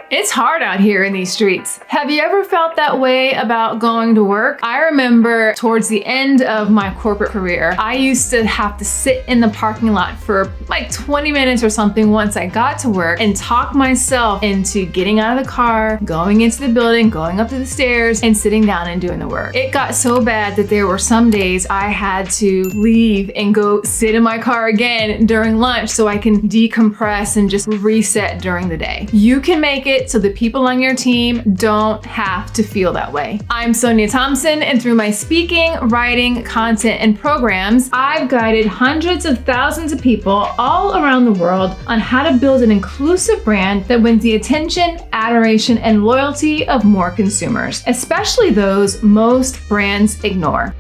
It's hard out here in these streets. Have you ever felt that way about going to work? I remember towards the end of my corporate career, I used to have to sit in the parking lot for like 20 minutes or something once I got to work and talk myself into getting out of the car, going into the building, going up to the stairs, and sitting down and doing the work. It got so bad that there were some days I had to leave and go sit in my car again during lunch so I can decompress and just reset during the day. You can make it so the people on your team don't have to feel that way. I'm Sonia Thompson, and through my speaking, writing, content, and programs, I've guided hundreds of thousands of people all around the world on how to build an inclusive brand that wins the attention, adoration, and loyalty of more consumers, especially those most brands ignore.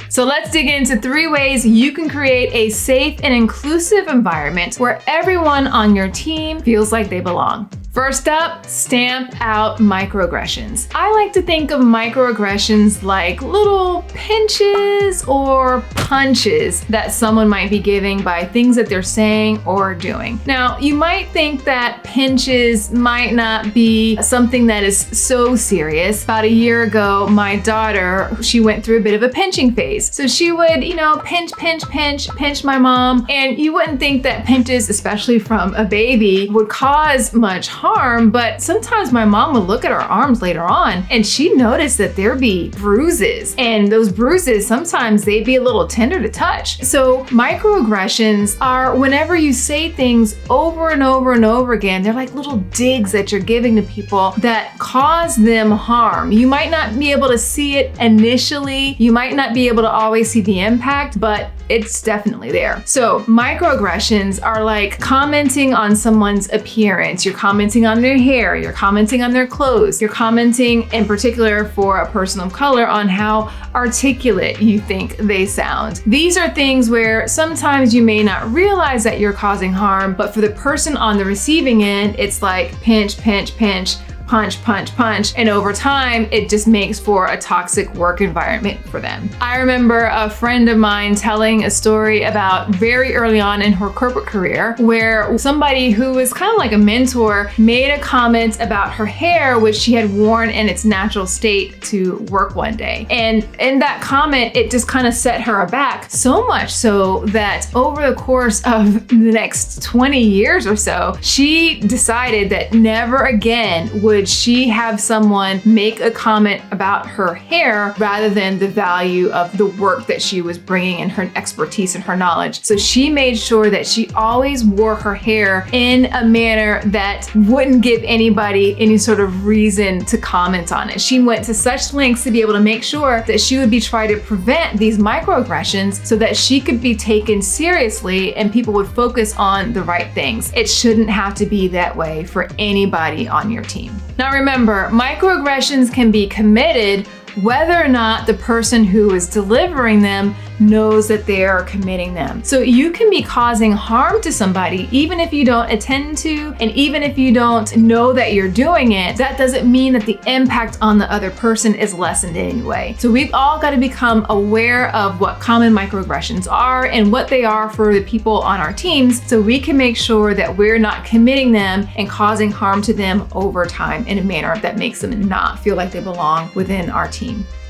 So let's dig into 3 ways you can create a safe and inclusive environment where everyone on your team feels like they belong. First up, stamp out microaggressions. I like to think of microaggressions like little pinches or punches that someone might be giving by things that they're saying or doing. Now, you might think that pinches might not be something that is so serious. About a year ago, my daughter, she went through a bit of a pinching phase. So she would, pinch my mom. And you wouldn't think that pinches, especially from a baby, would cause much harm, but sometimes my mom would look at her arms later on and she noticed that there'd be bruises, and those bruises, sometimes they'd be a little tender to touch. So microaggressions are whenever you say things over and over and over again. They're like little digs that you're giving to people that cause them harm. You might not be able to see it initially. You might not be able to always see the impact, but it's definitely there. So microaggressions are like commenting on someone's appearance. You're commenting on their hair, you're commenting on their clothes, you're commenting in particular for a person of color on how articulate you think they sound. These are things where sometimes you may not realize that you're causing harm, but for the person on the receiving end, it's like pinch, pinch, pinch, punch, punch, punch, and over time, it just makes for a toxic work environment for them. I remember a friend of mine telling a story about very early on in her corporate career where somebody who was kind of like a mentor made a comment about her hair, which she had worn in its natural state to work one day. And in that comment, it just kind of set her aback, so much so that over the course of the next 20 years or so, she decided that never again would she have someone make a comment about her hair rather than the value of the work that she was bringing and her expertise and her knowledge. So she made sure that she always wore her hair in a manner that wouldn't give anybody any sort of reason to comment on it. She went to such lengths to be able to make sure that she would be trying to prevent these microaggressions so that she could be taken seriously and people would focus on the right things. It shouldn't have to be that way for anybody on your team. Now remember, microaggressions can be committed whether or not the person who is delivering them knows that they are committing them. So you can be causing harm to somebody even if you don't intend to, and even if you don't know that you're doing it. That doesn't mean that the impact on the other person is lessened in any way. So we've all got to become aware of what common microaggressions are and what they are for the people on our teams so we can make sure that we're not committing them and causing harm to them over time in a manner that makes them not feel like they belong within our team.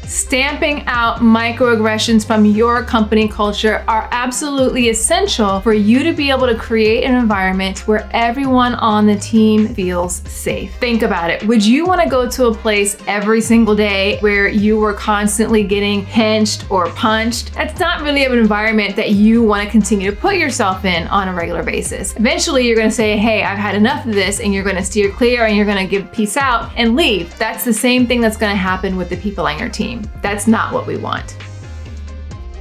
Stamping out microaggressions from your company culture are absolutely essential for you to be able to create an environment where everyone on the team feels safe. Think about it. Would you want to go to a place every single day where you were constantly getting pinched or punched? That's not really an environment that you want to continue to put yourself in on a regular basis. Eventually, you're going to say, hey, I've had enough of this, and you're going to steer clear and you're going to give peace out and leave. That's the same thing that's going to happen with the people on your team. That's not what we want.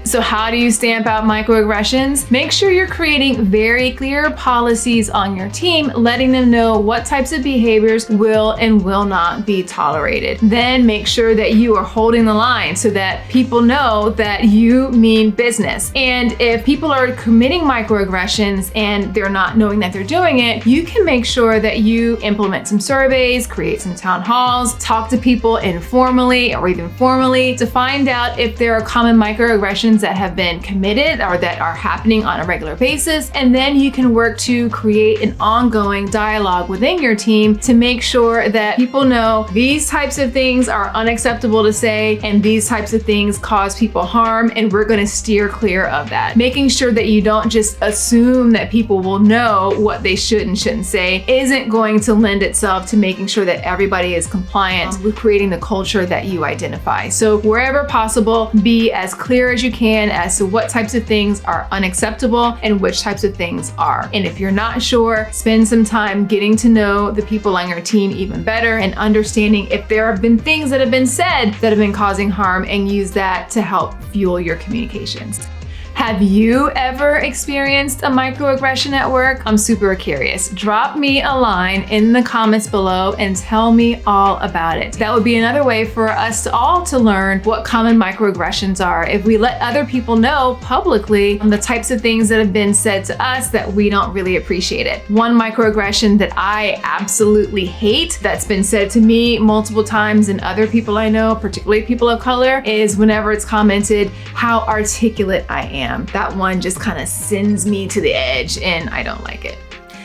So how do you stamp out microaggressions? Make sure you're creating very clear policies on your team, letting them know what types of behaviors will and will not be tolerated. Then make sure that you are holding the line so that people know that you mean business. And if people are committing microaggressions and they're not knowing that they're doing it, you can make sure that you implement some surveys, create some town halls, talk to people informally or even formally to find out if there are common microaggressions things that have been committed or that are happening on a regular basis. And then you can work to create an ongoing dialogue within your team to make sure that people know these types of things are unacceptable to say and these types of things cause people harm, and we're going to steer clear of that. Making sure that you don't just assume that people will know what they should and shouldn't say isn't going to lend itself to making sure that everybody is compliant with creating the culture that you identify. So wherever possible, be as clear as you can as to what types of things are unacceptable and which types of things are. And if you're not sure, spend some time getting to know the people on your team even better and understanding if there have been things that have been said that have been causing harm, and use that to help fuel your communications. Have you ever experienced a microaggression at work? I'm super curious. Drop me a line in the comments below and tell me all about it. That would be another way for us all to learn what common microaggressions are if we let other people know publicly the types of things that have been said to us that we don't really appreciate it. One microaggression that I absolutely hate that's been said to me multiple times and other people I know, particularly people of color, is whenever it's commented how articulate I am. That one just kind of sends me to the edge and I don't like it.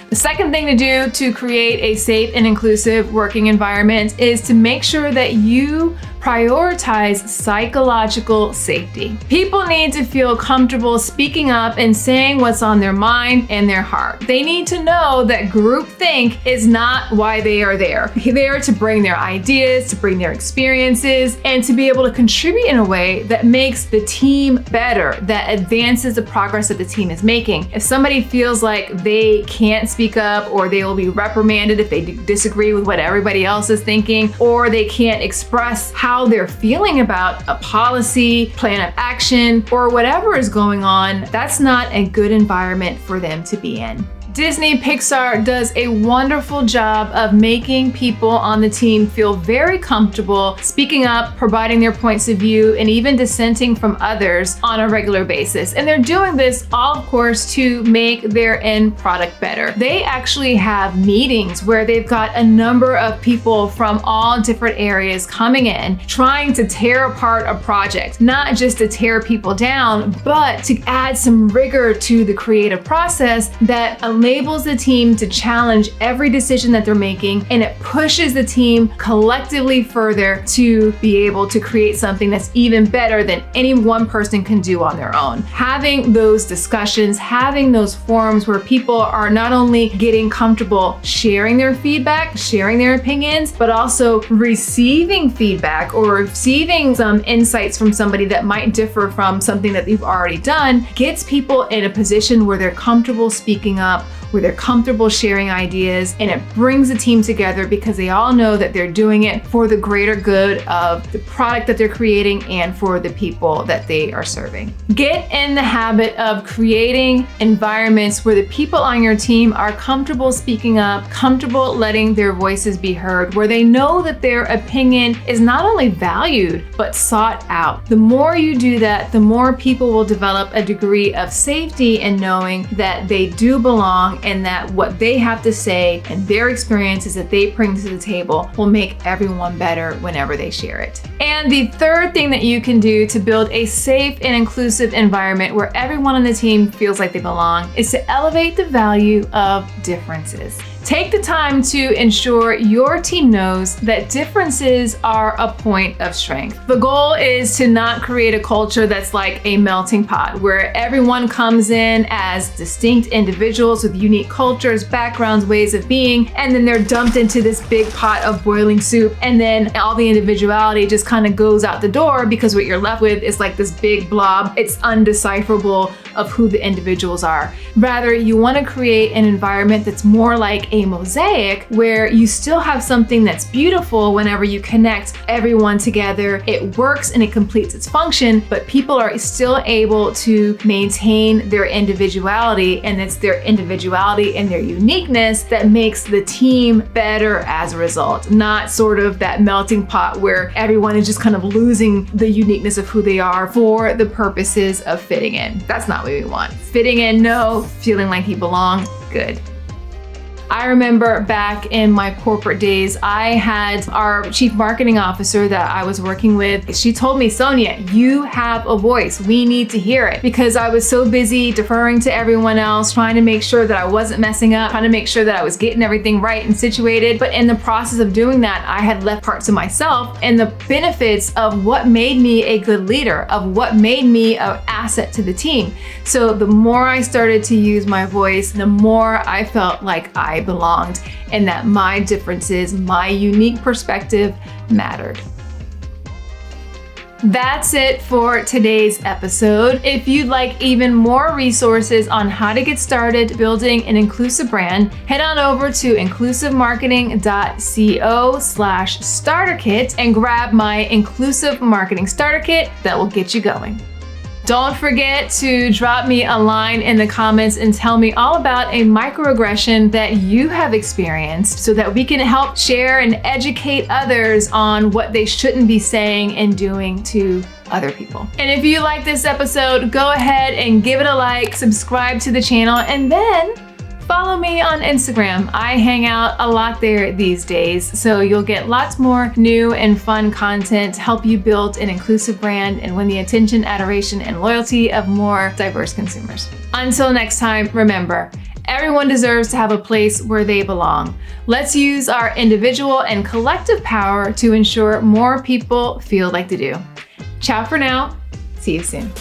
The second thing to do to create a safe and inclusive working environment is to make sure that you prioritize psychological safety. People need to feel comfortable speaking up and saying what's on their mind and their heart. They need to know that groupthink is not why they are there. They're there to bring their ideas, to bring their experiences, and to be able to contribute in a way that makes the team better, that advances the progress that the team is making. If somebody feels like they can't speak up, or they will be reprimanded if they disagree with what everybody else is thinking, or they can't express how they're feeling about a policy, plan of action, or whatever is going on, that's not a good environment for them to be in. Disney Pixar does a wonderful job of making people on the team feel very comfortable speaking up, providing their points of view, and even dissenting from others on a regular basis. And they're doing this all, of course, to make their end product better. They actually have meetings where they've got a number of people from all different areas coming in, trying to tear apart a project, not just to tear people down, but to add some rigor to the creative process that enables the team to challenge every decision that they're making, and it pushes the team collectively further to be able to create something that's even better than any one person can do on their own. Having those discussions, having those forums where people are not only getting comfortable sharing their feedback, sharing their opinions, but also receiving feedback or receiving some insights from somebody that might differ from something that they've already done, gets people in a position where they're comfortable speaking up, where they're comfortable sharing ideas, and it brings the team together because they all know that they're doing it for the greater good of the product that they're creating and for the people that they are serving. Get in the habit of creating environments where the people on your team are comfortable speaking up, comfortable letting their voices be heard, where they know that their opinion is not only valued, but sought out. The more you do that, the more people will develop a degree of safety in knowing that they do belong and that what they have to say and their experiences that they bring to the table will make everyone better whenever they share it. And the third thing that you can do to build a safe and inclusive environment where everyone on the team feels like they belong is to elevate the value of differences. Take the time to ensure your team knows that differences are a point of strength. The goal is to not create a culture that's like a melting pot where everyone comes in as distinct individuals with unique cultures, backgrounds, ways of being, and then they're dumped into this big pot of boiling soup, and then all the individuality just kind of goes out the door because what you're left with is like this big blob. It's undecipherable of who the individuals are. Rather, you want to create an environment that's more like a mosaic where you still have something that's beautiful whenever you connect everyone together. It works and it completes its function, but people are still able to maintain their individuality, and it's their individuality and their uniqueness that makes the team better as a result, not sort of that melting pot where everyone is just kind of losing the uniqueness of who they are for the purposes of fitting in. That's not what we want. Fitting in, no. Feeling like you belong, good. I remember back in my corporate days, I had our chief marketing officer that I was working with. She told me, Sonia, you have a voice. We need to hear it, because I was so busy deferring to everyone else, trying to make sure that I wasn't messing up, trying to make sure that I was getting everything right and situated. But in the process of doing that, I had left parts of myself and the benefits of what made me a good leader, of what made me an asset to the team. So the more I started to use my voice, the more I felt like I belonged and that my differences, my unique perspective mattered. That's it for today's episode. If you'd like even more resources on how to get started building an inclusive brand, head on over to inclusivemarketing.co/starter kit and grab my inclusive marketing starter kit that will get you going. Don't forget to drop me a line in the comments and tell me all about a microaggression that you have experienced so that we can help share and educate others on what they shouldn't be saying and doing to other people. And if you like this episode, go ahead and give it a like, subscribe to the channel, and then follow me on Instagram. I hang out a lot there these days, so you'll get lots more new and fun content to help you build an inclusive brand and win the attention, adoration, and loyalty of more diverse consumers. Until next time, remember, everyone deserves to have a place where they belong. Let's use our individual and collective power to ensure more people feel like they do. Ciao for now. See you soon.